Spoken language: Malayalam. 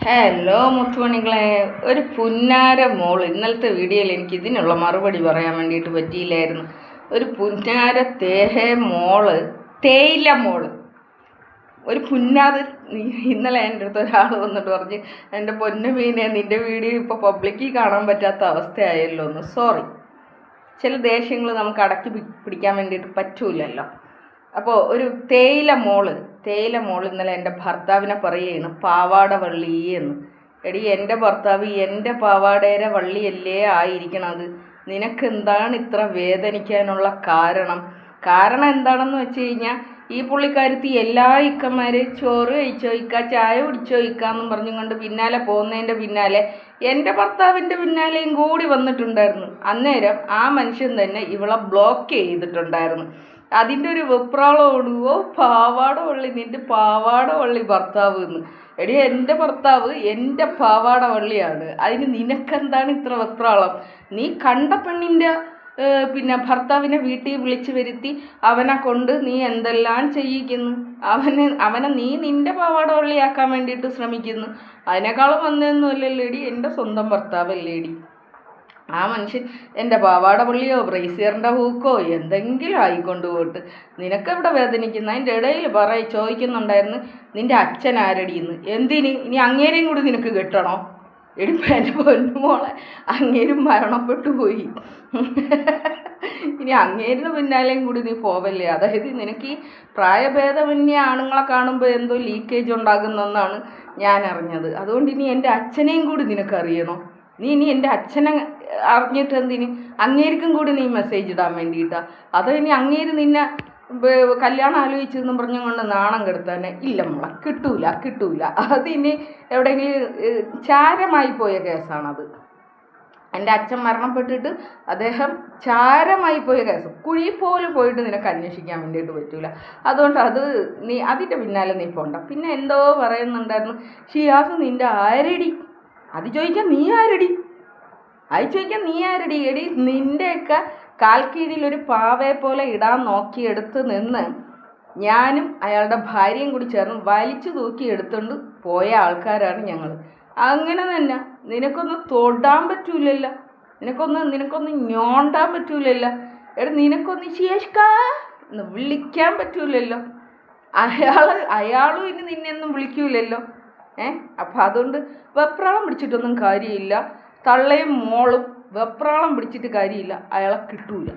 ഹലോ മുത്തുമണികളെ, ഒരു പുന്നാര മോള് ഇന്നലത്തെ വീഡിയോയിൽ എനിക്ക് ഇതിനുള്ള മറുപടി പറയാൻ വേണ്ടിയിട്ട് പറ്റിയില്ലായിരുന്നു. ഒരു പുന്നാര മോള്, തേയില മോള്, ഒരു പുന്നാത്. ഇന്നലെ എൻ്റെ അടുത്ത് ഒരാൾ വന്നിട്ട് പറഞ്ഞ്, എൻ്റെ പൊന്നു മീനെ, നിൻ്റെ വീഡിയോ ഇപ്പോൾ പബ്ലിക്കിൽ കാണാൻ പറ്റാത്ത അവസ്ഥയായല്ലോ എന്ന്. സോറി, ചില ദേഷ്യങ്ങൾ നമുക്ക് അടക്കി പിടിക്കാൻ വേണ്ടിയിട്ട് പറ്റൂലല്ലോ. അപ്പോൾ ഒരു തേയില മോള് ഇന്നലെ എൻ്റെ ഭർത്താവിനെ പറയുകയാണ് പാവാട വള്ളി എന്ന്. എടി, എൻ്റെ ഭർത്താവ് എൻ്റെ പാവാടേരെ വള്ളിയല്ലേ ആയിരിക്കണത്. നിനക്കെന്താണ് ഇത്ര വേദനിക്കാനുള്ള കാരണം എന്താണെന്ന് വെച്ച് കഴിഞ്ഞാൽ, ഈ പുള്ളിക്കാരത്തി എല്ലാ ഇക്കന്മാരെ ചോറ് കഴിച്ചോ ഇക്ക, ചായ കുടിച്ചോ ഇക്കാന്നും പറഞ്ഞുകൊണ്ട് പിന്നാലെ പോകുന്നതിൻ്റെ പിന്നാലെ എൻ്റെ ഭർത്താവിൻ്റെ പിന്നാലെയും കൂടി വന്നിട്ടുണ്ടായിരുന്നു. അന്നേരം ആ മനുഷ്യൻ തന്നെ ഇവളെ ബ്ലോക്ക് ചെയ്തിട്ടുണ്ടായിരുന്നു. അതിൻ്റെ ഒരു വെപ്രാളമാണ്, ഓ പാവാട വള്ളി, നിൻ്റെ പാവാട വള്ളി ഭർത്താവ് എന്ന്. എടി, എൻ്റെ ഭർത്താവ് എൻ്റെ പാവാട വള്ളിയാണ്, അതിന് നിനക്കെന്താണ് ഇത്ര വെപ്രാളം? നീ കണ്ട പെണ്ണിൻ്റെ ഭർത്താവിനെ വീട്ടിൽ വിളിച്ചു വരുത്തി അവനെ കൊണ്ട് നീ എന്തെല്ലാം ചെയ്യിക്കുന്നു. അവനെ നീ നിൻ്റെ പാവാട വള്ളിയാക്കാൻ വേണ്ടിയിട്ട് ശ്രമിക്കുന്നു. അതിനേക്കാളും വന്നതൊന്നുമല്ലല്ലേടി, എൻ്റെ സ്വന്തം ഭർത്താവല്ലേടി. ആ മനുഷ്യൻ എൻ്റെ പാവാട പുള്ളിയോ ബ്രേസിയറിൻ്റെ ഹൂക്കോ എന്തെങ്കിലും ആയിക്കൊണ്ട് പോയിട്ട് നിനക്കെവിടെ വേദനിക്കുന്ന. അതിൻ്റെ ഇടയിൽ ചോദിക്കുന്നുണ്ടായിരുന്നു, നിൻ്റെ അച്ഛൻ ആരടിയെന്ന്. എന്തിന്? ഇനി അങ്ങേരെയും കൂടി നിനക്ക് കെട്ടണോ? എടി എൻ്റെ പൊന്നുമോളെ, അങ്ങേരും മരണപ്പെട്ടു പോയി. ഇനി അങ്ങേരിന് പിന്നാലെയും കൂടി നീ പോവല്ലേ? അതായത് നിനക്ക് ഈ പ്രായഭേദമന്യേ ആണുങ്ങളെ കാണുമ്പോൾ എന്തോ ലീക്കേജ് ഉണ്ടാകുന്നെന്നാണ് ഞാൻ അറിഞ്ഞത്. അതുകൊണ്ട് ഇനി എൻ്റെ അച്ഛനെയും കൂടി നിനക്കറിയണോ? നീ ഇനി എൻ്റെ അച്ഛനെ അറിഞ്ഞിട്ട് എന്തിന്? അങ്ങേർക്കും കൂടി നീ മെസ്സേജ് ഇടാൻ വേണ്ടിയിട്ടാണ്? അതോ ഇനി അങ്ങേര് നിന്നെ കല്യാണം ആലോചിച്ചെന്നും പറഞ്ഞുകൊണ്ട് നാണം കെടുത്താനെ? ഇല്ല മോളെ, കിട്ടൂല. അതിനി എവിടെയെങ്കിലും ചാരമായി പോയ കേസാണത്. എൻ്റെ അച്ഛൻ മരണപ്പെട്ടിട്ട് അദ്ദേഹം ചാരമായി പോയ കേസ്. കുഴി പോലും പോയിട്ട് നിനക്ക് അന്വേഷിക്കാൻ വേണ്ടിയിട്ട് പറ്റൂല. അതുകൊണ്ട് നീ അതിൻ്റെ പിന്നാലെ നീ പോണ്ട. പിന്നെ എന്തോ പറയുന്നുണ്ടായിരുന്നു, ഷിയാസ് നിൻ്റെ ആരടി? അത് ചോദിക്കാൻ നീ ആരടി? എടി, നിൻ്റെയൊക്കെ കാൽക്കീഴിൽ ഒരു പാവയെ പോലെ ഇടാൻ നോക്കിയെടുത്ത് നിന്ന് ഞാനും അയാളുടെ ഭാര്യയും കൂടി ചേർന്ന് വലിച്ചു തൂക്കി എടുത്തുകൊണ്ട് പോയ ആൾക്കാരാണ് ഞങ്ങൾ. അങ്ങനെ തന്നെ നിനക്കൊന്ന് തൊടാൻ പറ്റൂലല്ലോ, നിനക്കൊന്ന് ഞോണ്ടാൻ പറ്റൂലല്ലോ. എടി, നിനക്കൊന്ന് ശേഷിക്കാ എന്ന് വിളിക്കാൻ പറ്റൂലല്ലോ. അയാളും ഇനി നിന്നെയൊന്നും വിളിക്കൂലല്ലോ. അപ്പം അതുകൊണ്ട് വെപ്രാളം പിടിച്ചിട്ടൊന്നും കാര്യമില്ല. തള്ളയും മോളും വെപ്രാളം പിടിച്ചിട്ട് കാര്യമില്ല, അയാളെ കിട്ടൂല.